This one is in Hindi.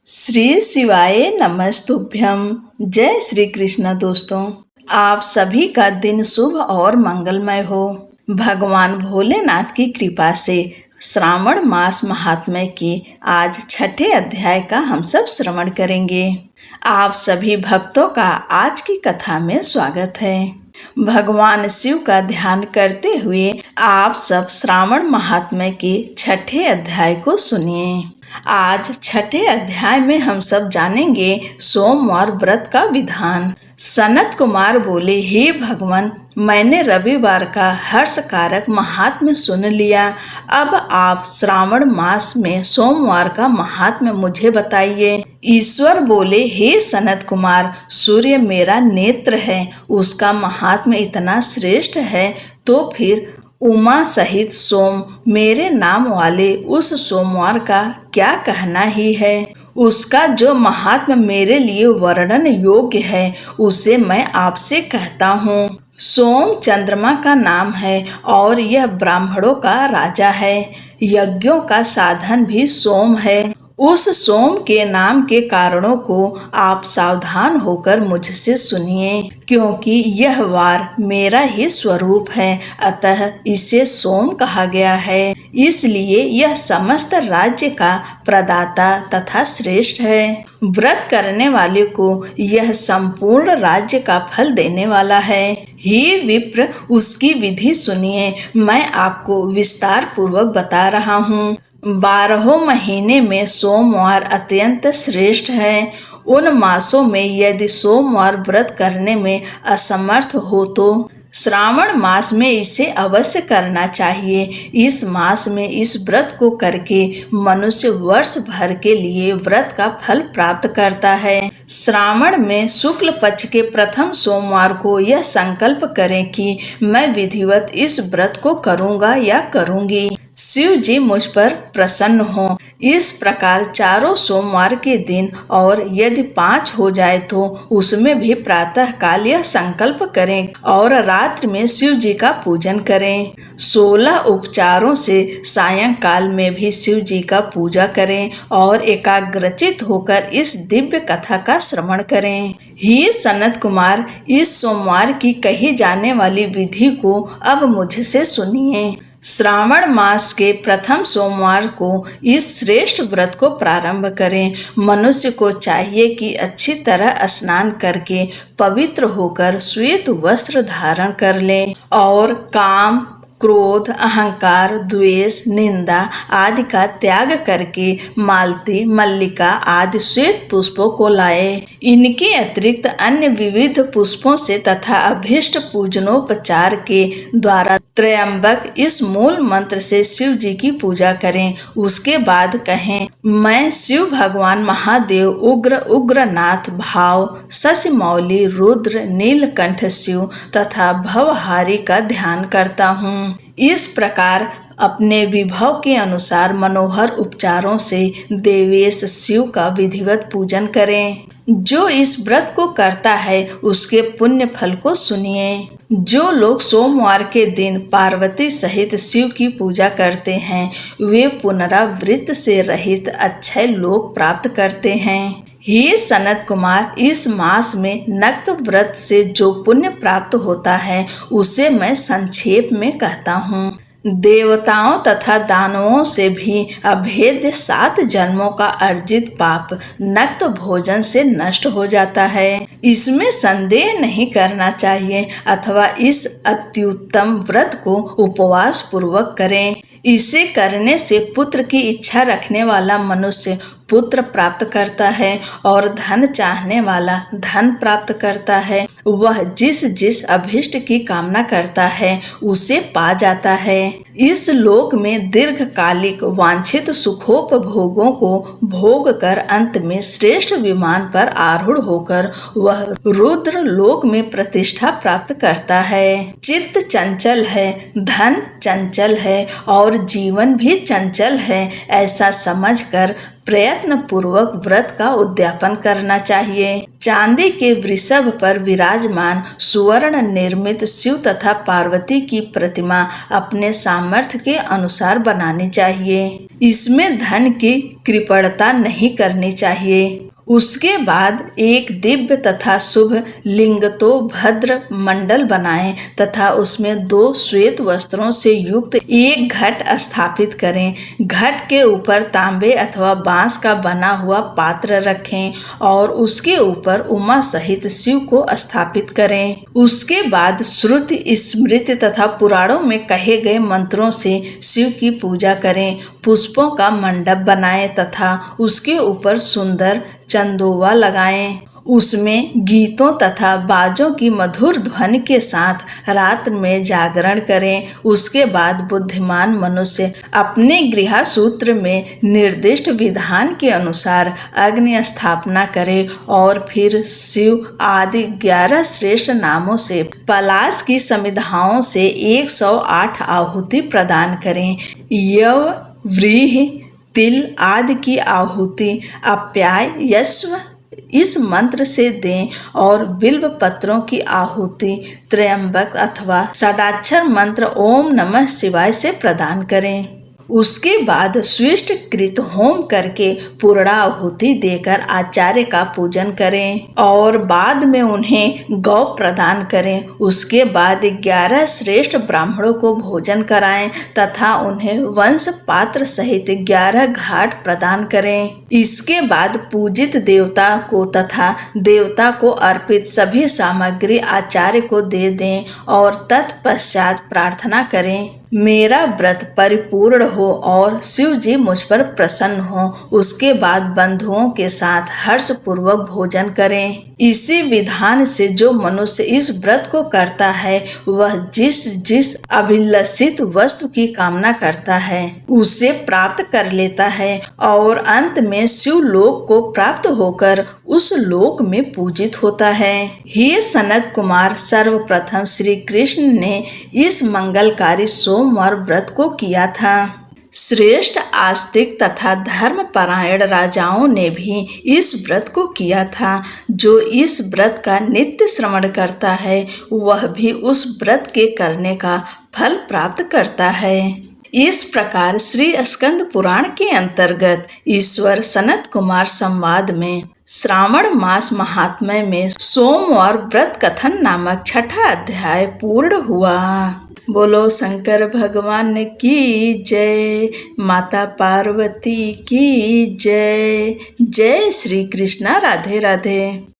श्री शिवाय नमस्तुभ्यम। जय श्री कृष्ण। दोस्तों, आप सभी का दिन शुभ और मंगलमय हो। भगवान भोलेनाथ की कृपा से श्रावण मास महात्म्य के आज छठे अध्याय का हम सब श्रवण करेंगे। आप सभी भक्तों का आज की कथा में स्वागत है। भगवान शिव का ध्यान करते हुए आप सब श्रावण महात्म्य के छठे अध्याय को सुनिए। आज छठे अध्याय में हम सब जानेंगे सोमवार व्रत का विधान। सनत कुमार बोले, हे भगवान, मैंने रविवार का हर्षकारक महात्म्य सुन लिया। अब आप श्रावण मास में सोमवार का महात्म्य मुझे बताइए। ईश्वर बोले, हे सनत कुमार, सूर्य मेरा नेत्र है, उसका महात्म्य इतना श्रेष्ठ है, तो फिर उमा सहित सोम मेरे नाम वाले उस सोमवार का क्या कहना ही है। उसका जो महात्म्य मेरे लिए वर्णन योग्य है, उसे मैं आपसे कहता हूँ। सोम चंद्रमा का नाम है और यह ब्राह्मणों का राजा है। यज्ञों का साधन भी सोम है। उस सोम के नाम के कारणों को आप सावधान होकर मुझसे सुनिए, क्योंकि यह वार मेरा ही स्वरूप है, अतः इसे सोम कहा गया है। इसलिए यह समस्त राज्य का प्रदाता तथा श्रेष्ठ है। व्रत करने वाले को यह संपूर्ण राज्य का फल देने वाला है। हे विप्र, उसकी विधि सुनिए, मैं आपको विस्तार पूर्वक बता रहा हूँ। 12 महीने में सोमवार अत्यंत श्रेष्ठ है। उन मासों में यदि सोमवार व्रत करने में असमर्थ हो तो श्रावण मास में इसे अवश्य करना चाहिए। इस मास में इस व्रत को करके मनुष्य वर्ष भर के लिए व्रत का फल प्राप्त करता है। श्रावण में शुक्ल पक्ष के प्रथम सोमवार को यह संकल्प करें कि मैं विधिवत इस व्रत को करूंगा या करूंगी। शिव जी मुझ पर प्रसन्न हो। इस प्रकार चारों सोमवार के दिन, और यदि 5 हो जाए तो उसमें भी प्रातः काल यह संकल्प करें और रात्रि में शिव जी का पूजन करें। 16 उपचारों से सायंकाल में भी शिव जी का पूजा करें और एकाग्रचित होकर इस दिव्य कथा का श्रवण करें। हे सनत कुमार, इस सोमवार की कही जाने वाली विधि को अब मुझसे सुनिए। श्रावण मास के प्रथम सोमवार को इस श्रेष्ठ व्रत को प्रारंभ करें। मनुष्य को चाहिए कि अच्छी तरह स्नान करके पवित्र होकर श्वेत वस्त्र धारण कर ले और काम, क्रोध, अहंकार, द्वेष, निंदा आदि का त्याग करके मालती, मल्लिका आदि श्वेत पुष्पों को लाए। इनके अतिरिक्त अन्य विविध पुष्पों से तथा अभीष्ट पूजनोपचार के द्वारा त्रयंबक इस मूल मंत्र से शिव जी की पूजा करें। उसके बाद कहें, मैं शिव भगवान महादेव उग्र उग्रनाथ भाव शशिमौली रुद्र नीलकंठ शिव तथा भवहारी का ध्यान करता हूँ। इस प्रकार अपने विभव के अनुसार मनोहर उपचारों से देवेश शिव का विधिवत पूजन करें। जो इस व्रत को करता है उसके पुण्य फल को सुनिए। जो लोग सोमवार के दिन पार्वती सहित शिव की पूजा करते हैं, वे पुनरावृत्ति से रहित अक्षय लोक प्राप्त करते हैं। हे सनत कुमार, इस मास में नक्त व्रत से जो पुण्य प्राप्त होता है उसे मैं संक्षेप में कहता हूँ। देवताओं तथा दानवों से भी अभेद्य 7 जन्मों का अर्जित पाप नक्त भोजन से नष्ट हो जाता है। इसमें संदेह नहीं करना चाहिए, अथवा इस अत्युत्तम व्रत को उपवास पूर्वक करें। इसे करने से पुत्र की इच्छा रखने वाला मनुष्य पुत्र प्राप्त करता है और धन चाहने वाला धन प्राप्त करता है। वह जिस जिस अभीष्ट की कामना करता है उसे पा जाता है। इस लोक में दीर्घकालिक वांछित सुखोपभोगों को भोग कर अंत में श्रेष्ठ विमान पर आरूढ़ होकर वह रुद्र लोक में प्रतिष्ठा प्राप्त करता है। चित्त चंचल है, धन चंचल है और जीवन भी चंचल है, ऐसा समझकर प्रयत्न पूर्वक व्रत का उद्यापन करना चाहिए। चांदी के वृषभ पर विराजमान सुवर्ण निर्मित शिव तथा पार्वती की प्रतिमा अपने सामर्थ्य के अनुसार बनानी चाहिए। इसमें धन की कृपणता नहीं करनी चाहिए। उसके बाद एक दिव्य तथा शुभ लिंगतोभद्र मंडल बनाएं तथा उसमें 2 श्वेत वस्त्रों से युक्त एक घट स्थापित करें। घट के ऊपर तांबे अथवा बांस का बना हुआ पात्र रखें और उसके ऊपर उमा सहित शिव को स्थापित करें। उसके बाद श्रुति स्मृति तथा पुराणों में कहे गए मंत्रों से शिव की पूजा करें। पुष्पों का मंडप बनाएं तथा उसके ऊपर सुंदर चंदोवा लगाएं। उसमें गीतों तथा बाजों की मधुर ध्वनि के साथ रात में जागरण करें। उसके बाद बुद्धिमान मनुष्य अपने गृह सूत्र में निर्दिष्ट विधान के अनुसार अग्नि स्थापना करे और फिर शिव आदि 11 श्रेष्ठ नामों से पलाश की समिधाओं से 108 आहुति प्रदान करें। यव व्रीहि तिल आदि की आहुति अप्याय यस्व इस मंत्र से दें और बिल्व पत्रों की आहुति त्रयंबक अथवा षडाक्षर मंत्र ओम नमः शिवाय से प्रदान करें। उसके बाद स्विष्ट कृत होम करके पूर्णाहुति देकर आचार्य का पूजन करें और बाद में उन्हें गौ प्रदान करें। उसके बाद 11 श्रेष्ठ ब्राह्मणों को भोजन कराएं तथा उन्हें वंश पात्र सहित 11 घाट प्रदान करें। इसके बाद पूजित देवता को तथा देवता को अर्पित सभी सामग्री आचार्य को दे दें और तत्पश्चात प्रार्थना करें, मेरा व्रत परिपूर्ण हो और शिव जी मुझ पर प्रसन्न हो। उसके बाद बंधुओं के साथ हर्ष पूर्वक भोजन करें। इसी विधान से जो मनुष्य इस व्रत को करता है वह जिस अभिलषित वस्तु की कामना करता है उसे प्राप्त कर लेता है और अंत में शिव लोक को प्राप्त होकर उस लोक में पूजित होता है। हे सनत कुमार, सर्वप्रथम श्री कृष्ण ने इस मंगलकारी सोमवार व्रत को किया था। श्रेष्ठ आस्तिक तथा धर्मपरायण राजाओं ने भी इस व्रत को किया था। जो इस व्रत का नित्य श्रवण करता है वह भी उस व्रत के करने का फल प्राप्त करता है। इस प्रकार श्री स्कंद पुराण के अंतर्गत ईश्वर सनत कुमार संवाद में श्रावण मास महात्म्य में सोमवार व्रत कथन नामक 6ठा अध्याय पूर्ण हुआ। बोलो शंकर भगवान की जय, माता पार्वती की जय। जय श्री कृष्णा। राधे राधे।